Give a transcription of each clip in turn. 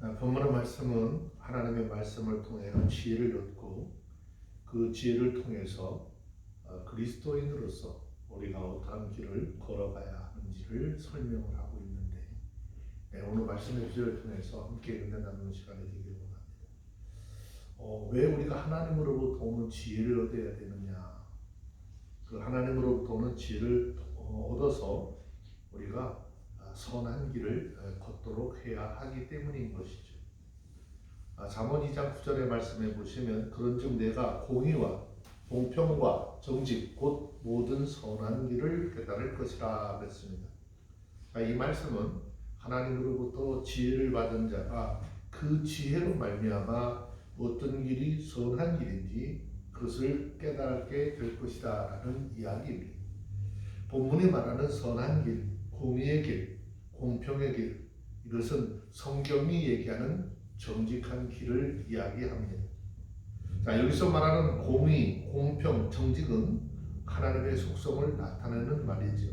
본문의 말씀은 하나님의 말씀을 통해 지혜를 얻고 그 지혜를 통해서 그리스도인으로서 우리가 어떠한 길을 걸어가야 하는지를 설명을 하고 있는데, 오늘 말씀의 구절을 통해서 함께 은혜 나누는 시간이 되기를 원합니다. 왜 우리가 하나님으로부터 오는 지혜를 얻어야 되느냐? 그 하나님으로부터 오는 지혜를 얻어서 우리가 선한 길을 걷도록 해야 하기 때문인 것이죠. 잠언 2장 9절의 말씀에 보시면 그런즉 내가 공의와 공평과 정직 곧 모든 선한 길을 깨달을 것이라 그랬습니다. 이 말씀은 하나님으로부터 지혜를 받은 자가 그 지혜로 말미암아 어떤 길이 선한 길인지 그것을 깨닫게 될 것이다 라는 이야기입니다. 본문이 말하는 선한 길, 공의의 길, 공평의 길, 이것은 성경이 얘기하는 정직한 길을 이야기합니다. 여기서 말하는 공의, 공평, 정직은 하나님의 속성을 나타내는 말이죠.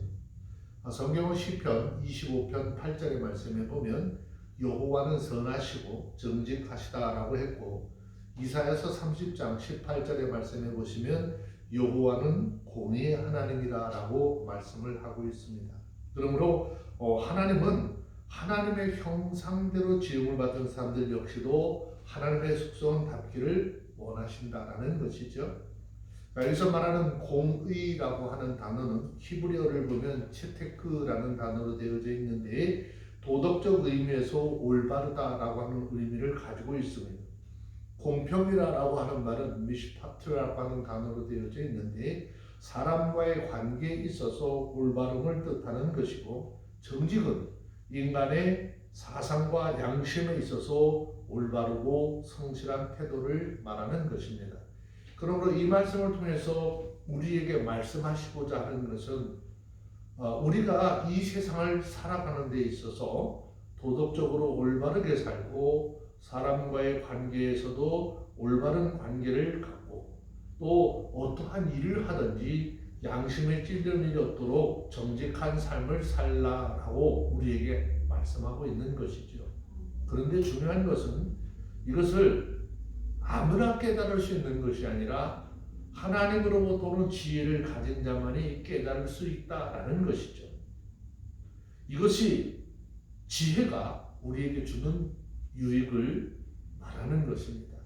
성경은 시편 25편 8절의 말씀에 보면 여호와는 선하시고 정직하시다라고 했고, 이사야서 30장 18절의 말씀에 보시면 여호와는 공의의 하나님이다라고 말씀을 하고 있습니다. 그러므로 하나님은 하나님의 형상대로 지음을 받은 사람들 역시도 하나님의 속성은 닮기를 원하신다라는 것이죠. 여기서 말하는 공의라고 하는 단어는 히브리어를 보면 체테크라는 단어로 되어져 있는데, 도덕적 의미에서 올바르다라고 하는 의미를 가지고 있습니다. 공평이라고 하는 말은 미시파트라고 하는 단어로 되어져 있는데, 사람과의 관계에 있어서 올바름을 뜻하는 것이고, 정직은 인간의 사상과 양심에 있어서 올바르고 성실한 태도를 말하는 것입니다. 그러므로 이 말씀을 통해서 우리에게 말씀하시고자 하는 것은 우리가 이 세상을 살아가는 데 있어서 도덕적으로 올바르게 살고 사람과의 관계에서도 올바른 관계를 갖고 또 어떠한 일을 하든지 양심에 찔리는 일이 없도록 정직한 삶을 살라라고 우리에게 말씀하고 있는 것이죠. 그런데 중요한 것은 이것을 아무나 깨달을 수 있는 것이 아니라 하나님으로부터 오는 지혜를 가진 자만이 깨달을 수 있다라는 것이죠. 이것이 지혜가 우리에게 주는 유익을 말하는 것입니다.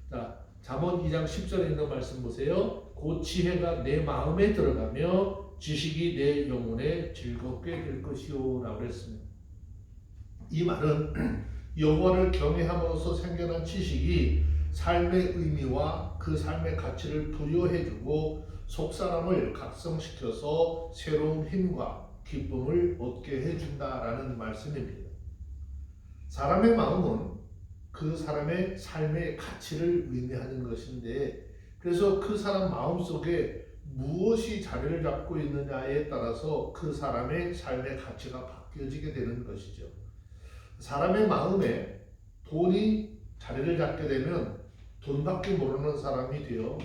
자, 잠언 2장 10절에 있는 말씀 보세요. 곧 지혜가 내 마음에 들어가며 지식이 내 영혼에 즐겁게 될 것이요 라고 했습니다. 이 말은 여호와를 경외함으로써 생겨난 지식이 삶의 의미와 그 삶의 가치를 부여해주고 속사람을 각성시켜서 새로운 힘과 기쁨을 얻게 해준다라는 말씀입니다. 사람의 마음은 그 사람의 삶의 가치를 의미하는 것인데, 그래서 그 사람 마음속에 무엇이 자리를 잡고 있느냐에 따라서 그 사람의 삶의 가치가 바뀌어지게 되는 것이죠. 사람의 마음에 돈이 자리를 잡게 되면 돈밖에 모르는 사람이 되어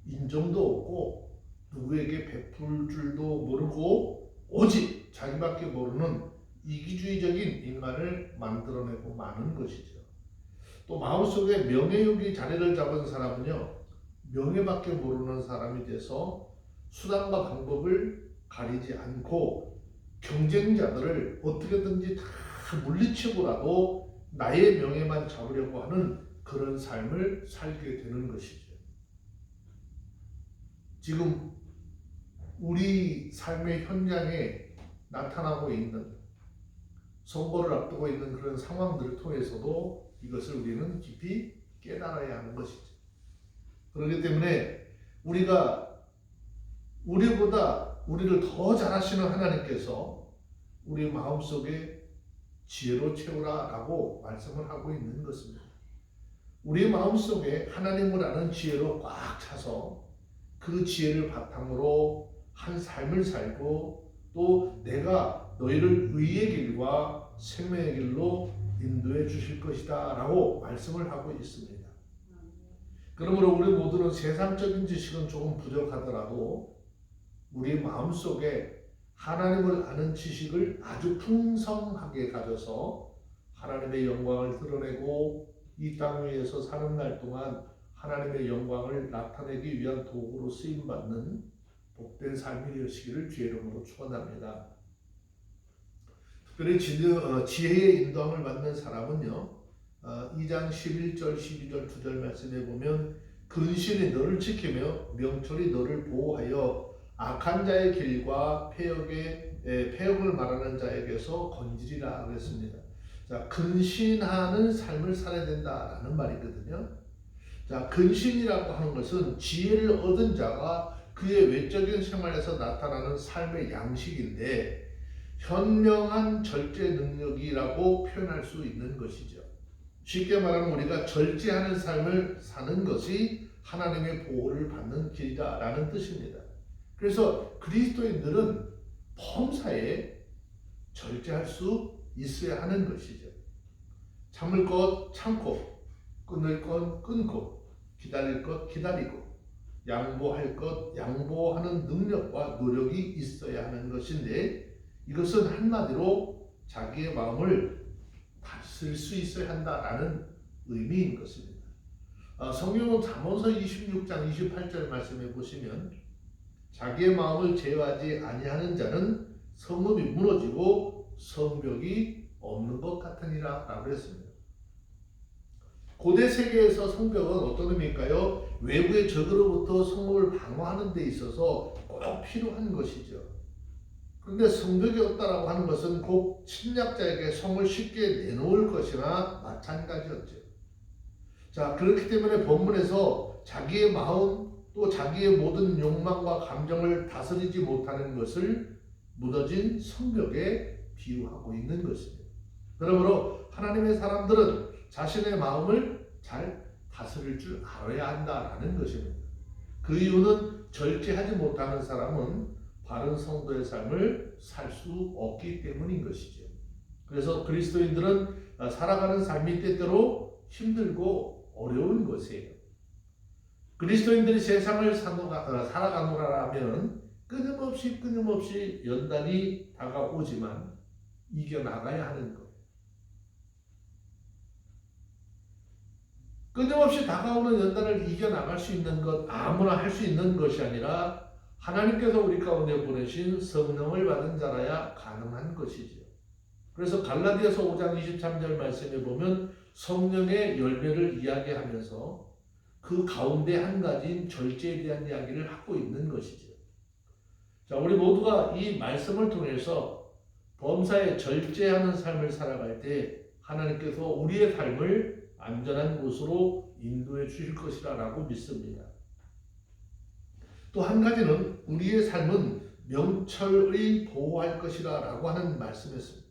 인정도 없고 누구에게 베풀 줄도 모르고 오직 자기밖에 모르는 이기주의적인 인간을 만들어내고 마는 것이죠. 또 마음속에 명예욕이 자리를 잡은 사람은요, 명예밖에 모르는 사람이 돼서 수단과 방법을 가리지 않고 경쟁자들을 어떻게든지 다 물리치고라도 나의 명예만 잡으려고 하는 그런 삶을 살게 되는 것이죠. 지금 우리 삶의 현장에 나타나고 있는, 선거를 앞두고 있는 그런 상황들을 통해서도 이것을 우리는 깊이 깨달아야 하는 것이죠. 그렇기 때문에 우리보다 우리를 더 잘하시는 하나님께서 우리 마음속에 지혜로 채우라 라고 말씀을 하고 있는 것입니다. 우리 마음속에 하나님을 아는 지혜로 꽉 차서 그 지혜를 바탕으로 한 삶을 살고 또 내가 너희를 의의 길과 생명의 길로 인도해 주실 것이다 라고 말씀을 하고 있습니다. 그러므로 우리 모두는 세상적인 지식은 조금 부족하더라도 우리 마음속에 하나님을 아는 지식을 아주 풍성하게 가져서 하나님의 영광을 드러내고 이 땅 위에서 사는 날 동안 하나님의 영광을 나타내기 위한 도구로 쓰임받는 복된 삶이 되시기를 주의 이름으로 축원합니다. 특별히 지혜의 인도함을 받는 사람은요, 2장 11절 12절 2절 말씀에 보면 근신이 너를 지키며 명철이 너를 보호하여 악한 자의 길과 폐역을 말하는 자에게서 건지리라 그랬습니다. 자, 근신하는 삶을 살아야 된다라는 말이거든요. 자, 근신이라고 하는 것은 지혜를 얻은 자가 그의 외적인 생활에서 나타나는 삶의 양식인데 현명한 절제 능력이라고 표현할 수 있는 것이죠. 쉽게 말하면 우리가 절제하는 삶을 사는 것이 하나님의 보호를 받는 길이다라는 뜻입니다. 그래서 그리스도인들은 범사에 절제할 수 있어야 하는 것이죠. 참을 것 참고, 끊을 것 끊고, 기다릴 것 기다리고, 양보할 것 양보하는 능력과 노력이 있어야 하는 것인데 이것은 한마디로 자기의 마음을 다스릴 수 있어야 한다라는 의미인 것입니다. 성경은 잠언서 26장 28절 말씀해 보시면 자기의 마음을 제어하지 아니하는 자는 성읍이 무너지고 성벽이 없는 것 같으니라 라고 했습니다. 고대 세계에서 성벽은 어떤 의미일까요? 외부의 적으로부터 성읍을 방어하는 데 있어서 꼭 필요한 것이죠. 그런데 성벽이 없다라고 하는 것은 곧 침략자에게 성을 쉽게 내놓을 것이나 마찬가지였죠. 자, 그렇기 때문에 본문에서 자기의 마음 또 자기의 모든 욕망과 감정을 다스리지 못하는 것을 무너진 성벽에 비유하고 있는 것입니다. 그러므로 하나님의 사람들은 자신의 마음을 잘 다스릴 줄 알아야 한다라는 것입니다. 그 이유는 절제하지 못하는 사람은 바른 성도의 삶을 살 수 없기 때문인 것이죠. 그래서 그리스도인들은 살아가는 삶이 때때로 힘들고 어려운 것이에요. 그리스도인들이 세상을 살아가노라면 끊임없이 연단이 다가오지만 이겨나가야 하는 것. 끊임없이 다가오는 연단을 이겨나갈 수 있는 것, 아무나 할 수 있는 것이 아니라 하나님께서 우리 가운데 보내신 성령을 받은 자라야 가능한 것이죠. 그래서 갈라디아서 5장 23절 말씀에 보면 성령의 열매를 이야기하면서 그 가운데 한 가지인 절제에 대한 이야기를 하고 있는 것이죠. 자, 우리 모두가 이 말씀을 통해서 범사에 절제하는 삶을 살아갈 때 하나님께서 우리의 삶을 안전한 곳으로 인도해 주실 것이라고 믿습니다. 또 한 가지는 우리의 삶은 명철의 보호할 것이라고 하는 말씀이었습니다.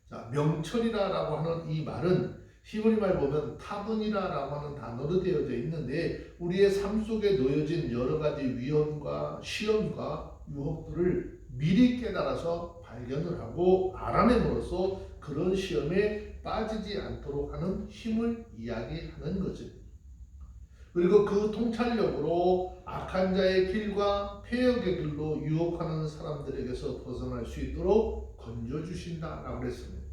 자, 명철이라고 하는 이 말은 히브리 말 보면 타분이라고 하는 단어로 되어져 있는데 우리의 삶 속에 놓여진 여러 가지 위험과 시험과 유혹들을 미리 깨달아서 발견을 하고 알아냄으로써 그런 시험에 빠지지 않도록 하는 힘을 이야기하는 것입니다. 그리고 그 통찰력으로 악한 자의 길과 폐역의 길로 유혹하는 사람들에게서 벗어날 수 있도록 건져주신다라고 했습니다.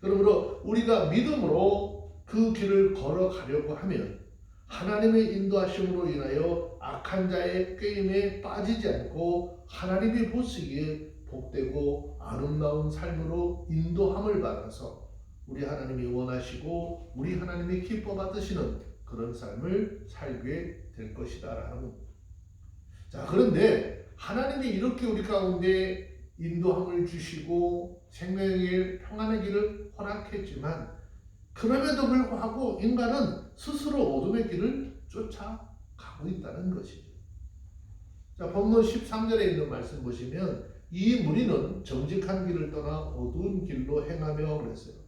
그러므로 우리가 믿음으로 그 길을 걸어가려고 하면 하나님의 인도하심으로 인하여 악한 자의 꾀임에 빠지지 않고 하나님이 보시기에 복되고 아름다운 삶으로 인도함을 받아서 우리 하나님이 원하시고 우리 하나님이 기뻐 받으시는 그런 삶을 살게 될 것이다라는. 자, 그런데 하나님이 이렇게 우리 가운데 인도함을 주시고 생명의 평안의 길을 허락했지만 그럼에도 불구하고 인간은 스스로 어둠의 길을 쫓아가고 있다는 것이죠. 자, 본문 13절에 있는 말씀 보시면 이 무리는 정직한 길을 떠나 어두운 길로 행하며 그랬어요.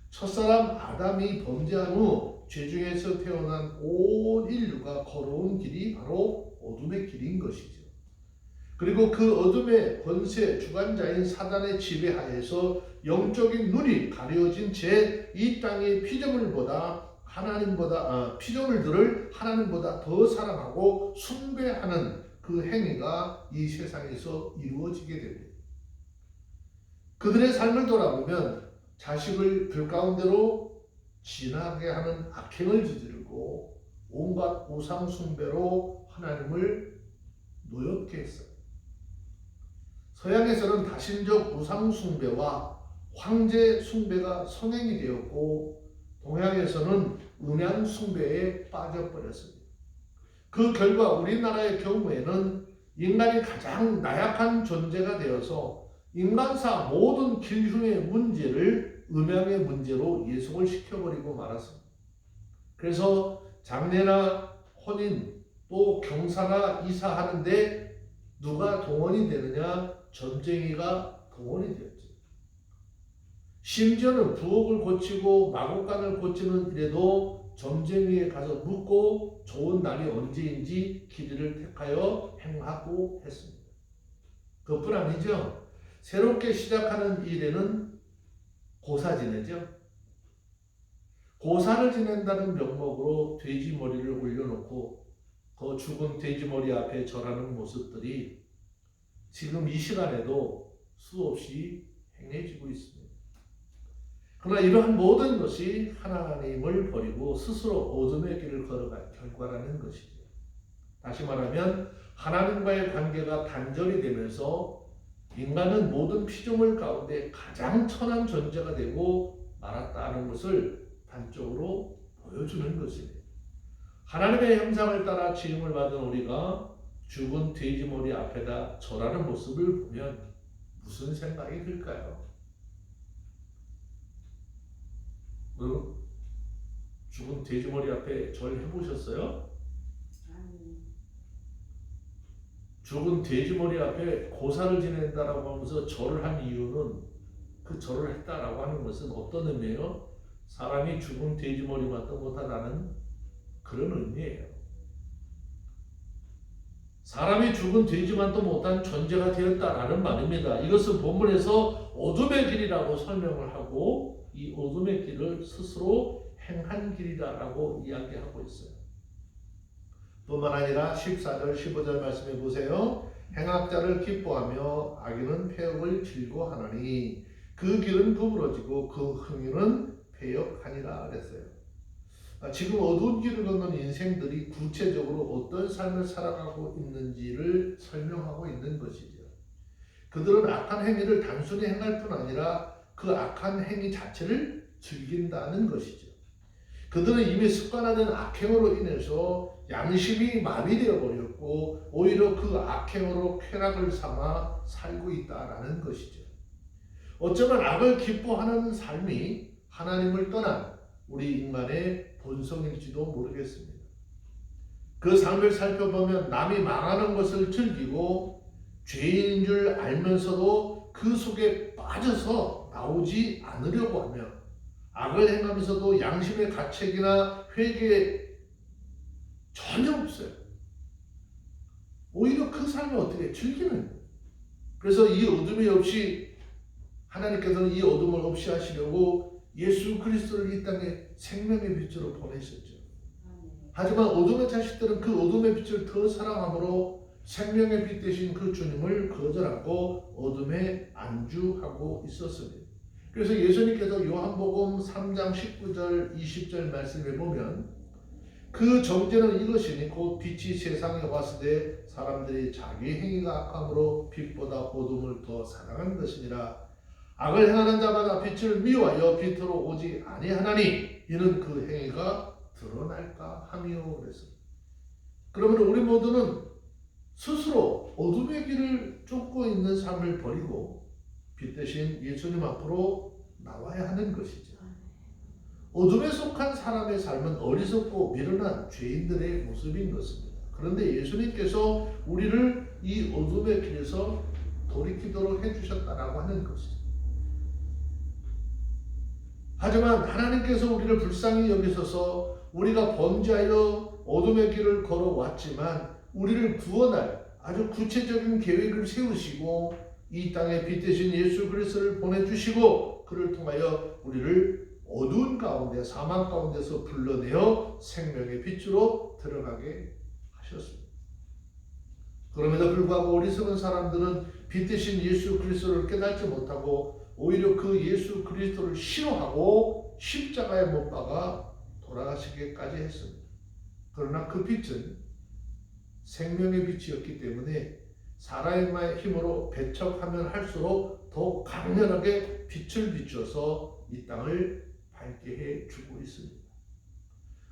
첫사람 아담이 범죄한 후 죄중에서 태어난 온 인류가 걸어온 길이 바로 어둠의 길인 것이죠. 그리고 그 어둠의 권세 주관자인 사단의 지배하에서 영적인 눈이 가려진 채 이 땅의 피조물들을 하나님보다 더 사랑하고 숭배하는 그 행위가 이 세상에서 이루어지게 됩니다. 그들의 삶을 돌아보면 자식을 들 가운데로 지나게 하는 악행을 저지르고 온갖 우상 숭배로 하나님을 노엽게 했어요. 서양에서는 다신적 우상 숭배와 황제 숭배가 성행이 되었고 동양에서는 음양 숭배에 빠져버렸습니다. 그 결과 우리나라의 경우에는 인간이 가장 나약한 존재가 되어서 인간사 모든 길흉의 문제를 음양의 문제로 예속을 시켜버리고 말았습니다. 그래서 장례나 혼인 또 경사나 이사하는데 누가 동원이 되느냐? 점쟁이가 동원이 되었죠. 심지어는 부엌을 고치고 마곡간을 고치는 일에도 점쟁이에 가서 묻고 좋은 날이 언제인지 길이를 택하여 행하고 했습니다. 그뿐 아니죠. 새롭게 시작하는 일에는 고사 지내죠. 고사를 지낸다는 명목으로 돼지 머리를 올려놓고 그 죽은 돼지 머리 앞에 절하는 모습들이 지금 이 시간에도 수없이 행해지고 있습니다. 그러나 이러한 모든 것이 하나님을 버리고 스스로 어둠의 길을 걸어갈 결과라는 것이죠. 다시 말하면 하나님과의 관계가 단절이 되면서 인간은 모든 피조물 가운데 가장 천한 존재가 되고 말았다는 것을 단적으로 보여주는 것입니다. 하나님의 형상을 따라 지음을 받은 우리가 죽은 돼지머리 앞에다 절하는 모습을 보면 무슨 생각이 들까요? 죽은 돼지머리 앞에 절 해보셨어요? 죽은 돼지머리 앞에 고사를 지낸다라고 하면서 절을 한 이유는 그 절을 했다라고 하는 것은 어떤 의미예요? 사람이 죽은 돼지머리만도 못하다는 그런 의미예요. 사람이 죽은 돼지만도 못한 존재가 되었다라는 말입니다. 이것은 본문에서 어둠의 길이라고 설명을 하고 이 어둠의 길을 스스로 행한 길이다라고 이야기하고 있어요. 뿐만 아니라 14절 15절 말씀해 보세요. 행악자를 기뻐하며 악인은 폐역을 즐거워하나니 그 길은 구부러지고 그 흥유는 폐역하니라 그랬어요. 지금 어두운 길을 걷는 인생들이 구체적으로 어떤 삶을 살아가고 있는지를 설명하고 있는 것이죠. 그들은 악한 행위를 단순히 행할 뿐 아니라 그 악한 행위 자체를 즐긴다는 것이죠. 그들은 이미 습관화된 악행으로 인해서 양심이 마비되어 버렸고 오히려 그 악행으로 쾌락을 삼아 살고 있다라는 것이죠. 어쩌면 악을 기뻐하는 삶이 하나님을 떠난 우리 인간의 본성일지도 모르겠습니다. 그 삶을 살펴보면 남이 망하는 것을 즐기고 죄인인 줄 알면서도 그 속에 빠져서 나오지 않으려고 하며 악을 행하면서도 양심의 가책이나 회개에 전혀 없어요. 오히려 그 삶을 어떻게 즐기는 거예요. 그래서 이 어둠이 없이 하나님께서는 이 어둠을 없이 하시려고 예수 그리스도를 이 땅에 생명의 빛으로 보내셨죠. 하지만 어둠의 자식들은 그 어둠의 빛을 더 사랑함으로 생명의 빛 되신 그 주님을 거절하고 어둠에 안주하고 있었습니다. 그래서 예수님께서 요한복음 3장 19절 20절 말씀에 보면 그 정죄는 이것이니 곧 빛이 세상에 왔을 때 사람들이 자기 행위가 악함으로 빛보다 어둠을 더 사랑한 것이니라. 악을 행하는 자마다 빛을 미워하여 빛으로 오지 아니하나니 이는 그 행위가 드러날까 하며 그랬습니다. 그러면 우리 모두는 스스로 어둠의 길을 쫓고 있는 삶을 버리고 빛 대신 예수님 앞으로 나와야 하는 것이죠. 어둠에 속한 사람의 삶은 어리석고 미련한 죄인들의 모습인 것입니다. 그런데 예수님께서 우리를 이 어둠의 길에서 돌이키도록 해주셨다라고 하는 것이죠. 하지만 하나님께서 우리를 불쌍히 여기셔서 우리가 범죄하여 어둠의 길을 걸어왔지만 우리를 구원할 아주 구체적인 계획을 세우시고 이 땅에 빛 대신 예수 그리스도를 보내주시고 그를 통하여 우리를 어두운 가운데 사망 가운데서 불러내어 생명의 빛으로 들어가게 하셨습니다. 그럼에도 불구하고 어리석은 사람들은 빛 대신 예수 그리스도를 깨닫지 못하고 오히려 그 예수 그리스도를 싫어하고 십자가에 못 박아 돌아가시기까지 했습니다. 그러나 그 빛은 생명의 빛이었기 때문에 사람의 힘으로 배척하면 할수록 더욱 강렬하게 빛을 비춰서 이 땅을 밝게 해주고 있습니다.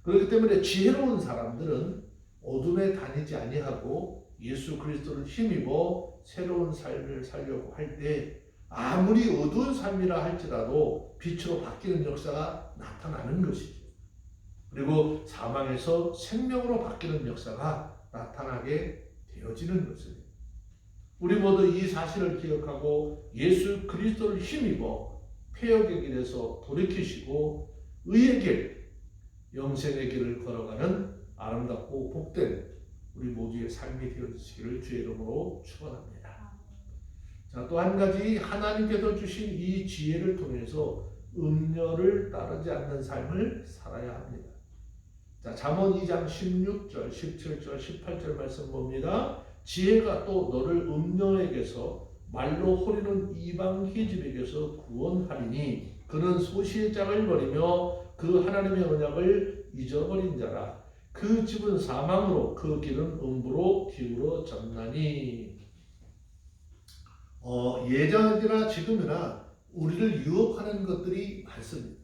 그렇기 때문에 지혜로운 사람들은 어둠에 다니지 아니하고 예수 그리스도를 힘입어 새로운 삶을 살려고 할 때 아무리 어두운 삶이라 할지라도 빛으로 바뀌는 역사가 나타나는 것이죠. 그리고 사망에서 생명으로 바뀌는 역사가 나타나게 되어지는 것입니다. 우리 모두 이 사실을 기억하고 예수 그리스도를 힘입어 폐역의 길에서 돌이키시고 의의 길, 영생의 길을 걸어가는 아름답고 복된 우리 모두의 삶이 되어지시기를 주의 이름으로 축원합니다. 자, 또 한 가지 하나님께서 주신 이 지혜를 통해서 음녀를 따르지 않는 삶을 살아야 합니다. 자, 잠언 2장 16절, 17절, 18절 말씀 봅니다. 지혜가 또 너를 음녀에게서 말로 호리는 이방 기집에게서 구원하리니 그는 소시의 짝을 버리며 그 하나님의 언약을 잊어버린 자라. 그 집은 사망으로 그 길은 음부로 기울어졌나니. 예전이나 지금이나 우리를 유혹하는 것들이 많습니다.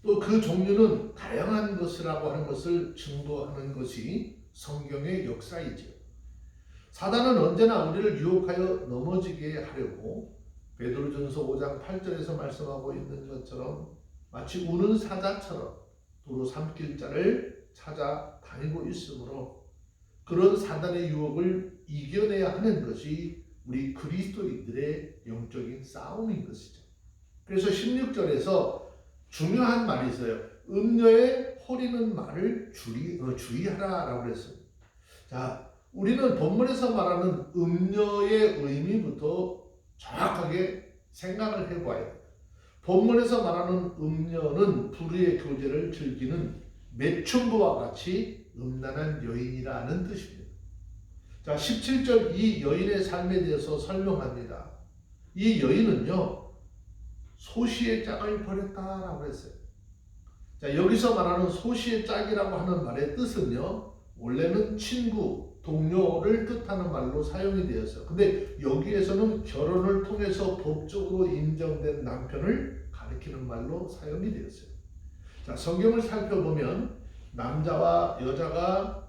또 그 종류는 다양한 것이라고 하는 것을 증거하는 것이 성경의 역사이죠. 사단은 언제나 우리를 유혹하여 넘어지게 하려고 베드로전서 5장 8절에서 말씀하고 있는 것처럼 마치 우는 사자처럼 도로 삼킬 자를 찾아다니고 있으므로 그런 사단의 유혹을 이겨내야 하는 것이 우리 그리스도인들의 영적인 싸움인 것이죠. 그래서 16절에서 중요한 말이 있어요. 음녀의 호리는 말을 주의하라라고 했습니다. 자, 우리는 본문에서 말하는 음녀의 의미부터 정확하게 생각을 해봐야 돼요. 본문에서 말하는 음녀는 불의의 교제를 즐기는 매춘부와 같이 음란한 여인이라는 뜻입니다. 자, 17절 이 여인의 삶에 대해서 설명합니다. 이 여인은요, 소시의 짝을 버렸다라고 했어요. 자, 여기서 말하는 소시의 짝이라고 하는 말의 뜻은요, 원래는 친구, 동료를 뜻하는 말로 사용이 되었어요. 근데 여기에서는 결혼을 통해서 법적으로 인정된 남편을 가리키는 말로 사용이 되었어요. 자, 성경을 살펴보면 남자와 여자가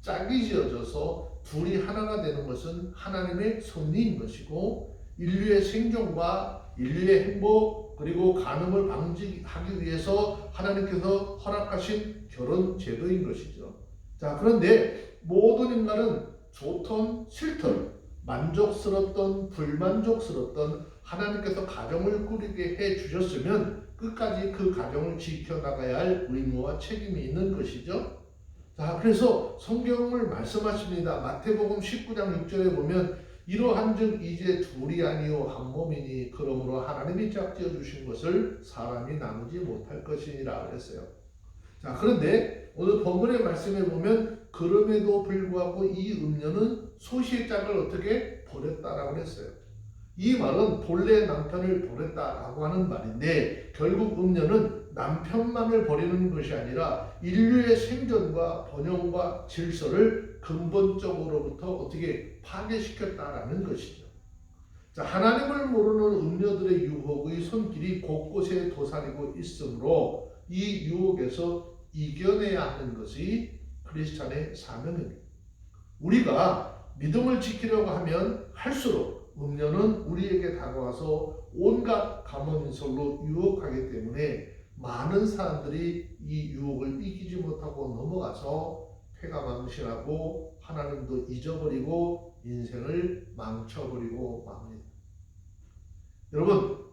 짝이 지어져서 둘이 하나가 되는 것은 하나님의 섭리인 것이고 인류의 생존과 인류의 행복 그리고 간음을 방지하기 위해서 하나님께서 허락하신 결혼 제도인 것이죠. 자, 그런데 모든 인간은 좋던 싫던 만족스럽던 불만족스럽던 하나님께서 가정을 꾸리게 해 주셨으면 끝까지 그 가정을 지켜나가야 할 의무와 책임이 있는 것이죠. 자, 그래서 성경을 말씀하십니다. 마태복음 19장 6절에 보면 이러한즉 이제 둘이 아니요 한 몸이니 그러므로 하나님이 짝지어 주신 것을 사람이 나누지 못할 것이니라 그랬어요. 자, 그런데 오늘 본문의 말씀에 보면 그럼에도 불구하고 이 음녀는 소시의 짝을 어떻게 버렸다라고 했어요. 이 말은 본래 남편을 버렸다라고 하는 말인데 결국 음녀는 남편만을 버리는 것이 아니라 인류의 생존과 번영과 질서를 근본적으로부터 어떻게 파괴시켰다라는 것이죠. 자, 하나님을 모르는 음녀들의 유혹의 손길이 곳곳에 도사리고 있으므로 이 유혹에서 이겨내야 하는 것이 크리스찬의 사명입니다. 우리가 믿음을 지키려고 하면 할수록 음녀는 우리에게 다가와서 온갖 감언인설로 유혹하기 때문에 많은 사람들이 이 유혹을 이기지 못하고 넘어가서 패가망신하고 하나님도 잊어버리고 인생을 망쳐버리고 맙니다. 여러분,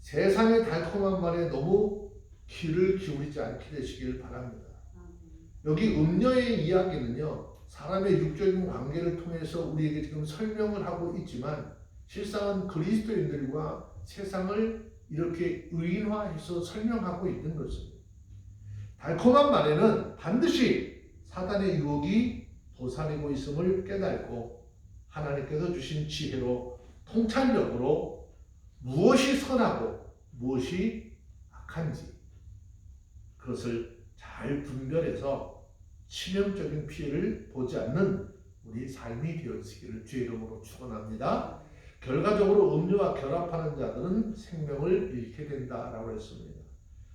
세상의 달콤한 말에 너무 귀를 기울이지 않게 되시길 바랍니다. 여기 음녀의 이야기는요, 사람의 육적인 관계를 통해서 우리에게 지금 설명을 하고 있지만 실상은 그리스도인들과 세상을 이렇게 의인화해서 설명하고 있는 것입니다. 달콤한 말에는 반드시 사단의 유혹이 도사리고 있음을 깨닫고 하나님께서 주신 지혜로 통찰력으로 무엇이 선하고 무엇이 악한지 그것을 잘 분별해서 치명적인 피해를 보지 않는 우리 삶이 되어지기를 주의 이름으로 축원합니다. 결과적으로 음료와 결합하는 자들은 생명을 잃게 된다라고 했습니다.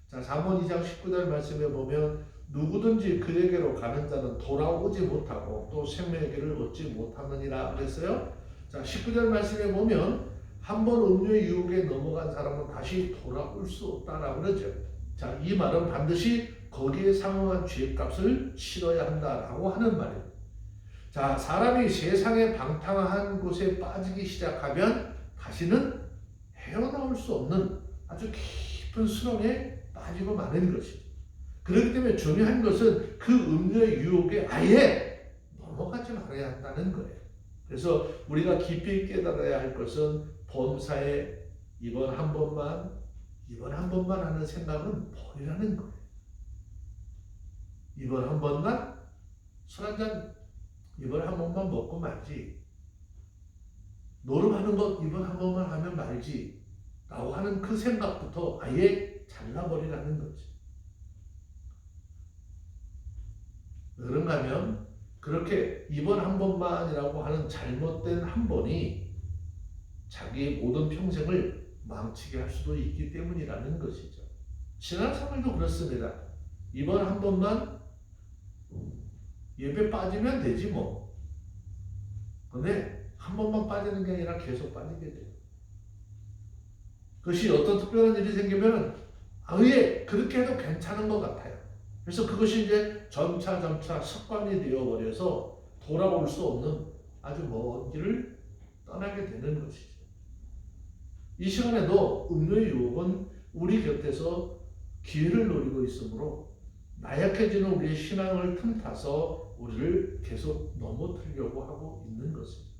자, 잠언 2장 19절 말씀에 보면 누구든지 그에게로 가는 자는 돌아오지 못하고 또 생명의 길을 얻지 못하느니라 그랬어요. 자, 19절 말씀에 보면 한번 음료의 유혹에 넘어간 사람은 다시 돌아올 수 없다라고 그러죠. 자, 이 말은 반드시 거기에 상응한 죄값을 치러야 한다라고 하는 말이에요. 자, 사람이 세상의 방탕한 곳에 빠지기 시작하면 다시는 헤어나올 수 없는 아주 깊은 수렁에 빠지고 마는 것이죠. 그렇기 때문에 중요한 것은 그 음료의 유혹에 아예 넘어가지 말아야 한다는 거예요. 그래서 우리가 깊이 깨달아야 할 것은 범사에 이번 한 번만 하는 생각은 버리라는 거예요. 이번 한 번만 술 한잔 이번 한 번만 먹고 말지, 노름하는 것 이번 한 번만 하면 말지 라고 하는 그 생각부터 아예 잘라버리라는 거지. 그런가 하면 그렇게 이번 한 번만이라고 하는 잘못된 한 번이 자기의 모든 평생을 망치게 할 수도 있기 때문이라는 것이죠. 신앙생활도 그렇습니다. 이번 한 번만 예배 빠지면 되지 뭐. 근데 한 번만 빠지는 게 아니라 계속 빠지게 돼요. 그것이 어떤 특별한 일이 생기면 아예 그렇게 해도 괜찮은 것 같아요. 그래서 그것이 이제 점차 습관이 되어버려서 돌아올 수 없는 아주 먼 길을 떠나게 되는 것이죠. 이 시간에도 음료의 유혹은 우리 곁에서 기회를 노리고 있으므로 나약해지는 우리의 신앙을 틈타서 우리를 계속 넘어뜨리려고 하고 있는 것이죠.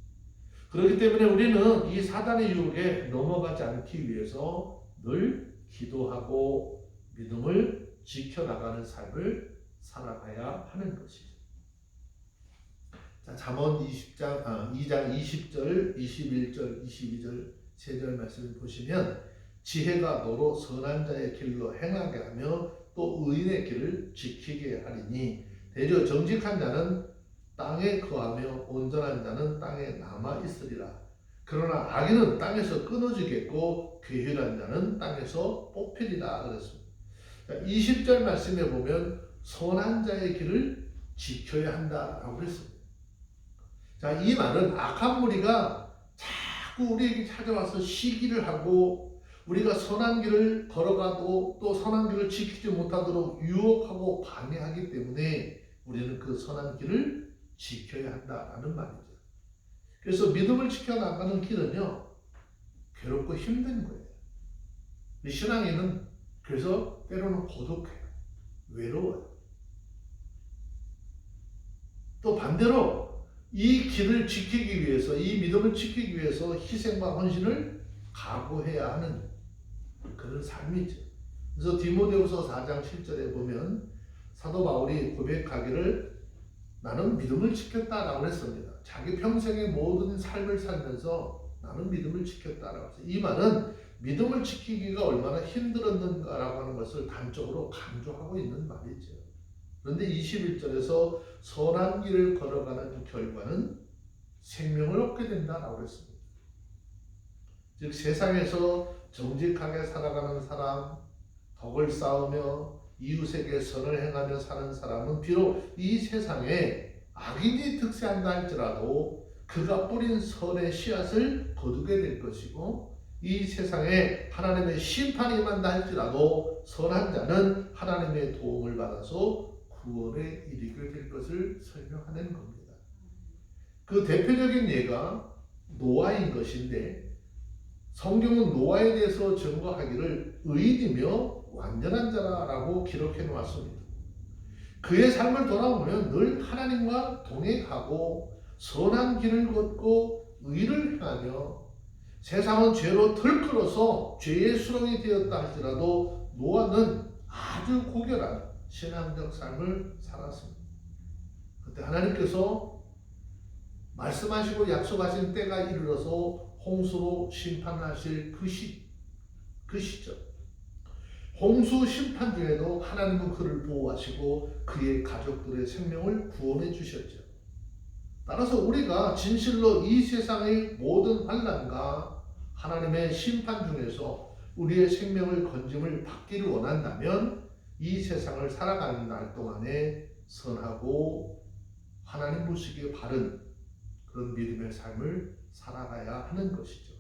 그렇기 때문에 우리는 이 사단의 유혹에 넘어가지 않기 위해서 늘 기도하고 믿음을 지켜나가는 삶을 살아가야 하는 것이죠. 자, 잠언 2장 20절, 21절, 22절 세 절 말씀을 보시면 지혜가 너로 선한 자의 길로 행하게 하며 또 의인의 길을 지키게 하리니 대저 정직한 자는 땅에 거하며 온전한 자는 땅에 남아 있으리라. 그러나 악인은 땅에서 끊어지겠고 괴휼한 자는 땅에서 뽑히리라 그랬습니다. 20절 말씀에 보면 선한 자의 길을 지켜야 한다라고 그랬습니다. 자, 이 말은 악한 무리가 자꾸 우리에게 찾아와서 시기를 하고 우리가 선한 길을 걸어가도 또 선한 길을 지키지 못하도록 유혹하고 방해하기 때문에 우리는 그 선한 길을 지켜야 한다라는 말이죠. 그래서 믿음을 지켜나가는 길은요, 괴롭고 힘든 거예요. 신앙인은 그래서 때로는 고독해요. 외로워요. 또 반대로 이 길을 지키기 위해서, 이 믿음을 지키기 위해서 희생과 헌신을 각오해야 하는 그런 삶이죠. 그래서 디모데후서 4장 7절에 보면 사도 바울이 고백하기를 나는 믿음을 지켰다라고 했습니다. 자기 평생의 모든 삶을 살면서 나는 믿음을 지켰다라고 했어요. 이 말은 믿음을 지키기가 얼마나 힘들었는가라고 하는 것을 단적으로 강조하고 있는 말이죠. 그런데 21절에서 선한 길을 걸어가는 결과는 생명을 얻게 된다라고 했습니다. 즉 세상에서 정직하게 살아가는 사람, 덕을 쌓으며 이웃에게 선을 행하며 사는 사람은 비록 이 세상에 악인이 득세한다 할지라도 그가 뿌린 선의 씨앗을 거두게 될 것이고 이 세상에 하나님의 심판이 임한다 할지라도 선한 자는 하나님의 도움을 받아서 구원에 이르게 될 것을 설명하는 겁니다. 그 대표적인 예가 노아인 것인데 성경은 노아에 대해서 증거하기를 의인이며 완전한 자라고 기록해 놓았습니다. 그의 삶을 돌아보면 늘 하나님과 동행하고 선한 길을 걷고 의를 행하며 세상은 죄로 들끓어서 죄의 수렁이 되었다 할지라도 노아는 아주 고결한 신앙적 삶을 살았습니다. 그때 하나님께서 말씀하시고 약속하신 때가 이르러서 홍수로 심판하실 그 시점, 홍수 심판 중에도 하나님은 그를 보호하시고 그의 가족들의 생명을 구원해 주셨죠. 따라서 우리가 진실로 이 세상의 모든 환난과 하나님의 심판 중에서 우리의 생명을 건짐을 받기를 원한다면 이 세상을 살아가는 날 동안에 선하고 하나님 보시기에 바른 그런 믿음의 삶을 살아가야 하는 것이죠.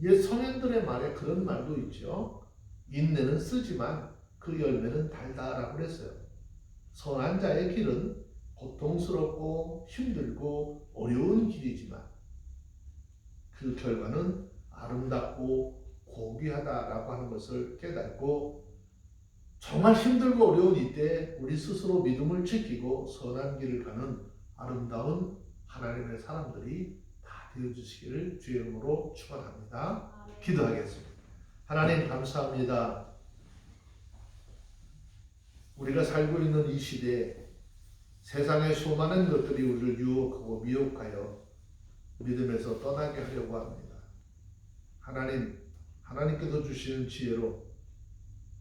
옛 성현들의 말에 그런 말도 있죠. 인내는 쓰지만 그 열매는 달다라고 그랬어요. 선한 자의 길은 고통스럽고 힘들고 어려운 길이지만 그 결과는 아름답고 고귀하다라고 하는 것을 깨닫고 정말 힘들고 어려운 이때 우리 스스로 믿음을 지키고 선한 길을 가는 아름다운 하나님의 사람들이 다 되어주시기를 주의 이름으로 축원합니다. 기도하겠습니다. 하나님 감사합니다. 우리가 살고 있는 이 시대에 세상의 수많은 것들이 우리를 유혹하고 미혹하여 믿음에서 떠나게 하려고 합니다. 하나님께서 주시는 지혜로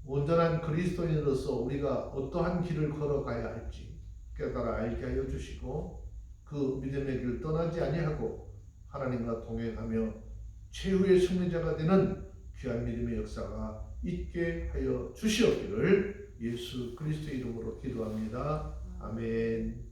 온전한 그리스도인으로서 우리가 어떠한 길을 걸어가야 할지 깨달아 알게 하여 주시고 그 믿음의 길을 떠나지 아니하고 하나님과 동행하며 최후의 승리자가 되는 귀한 믿음의 역사가 있게 하여 주시옵기를 예수 그리스도의 이름으로 기도합니다. 아멘.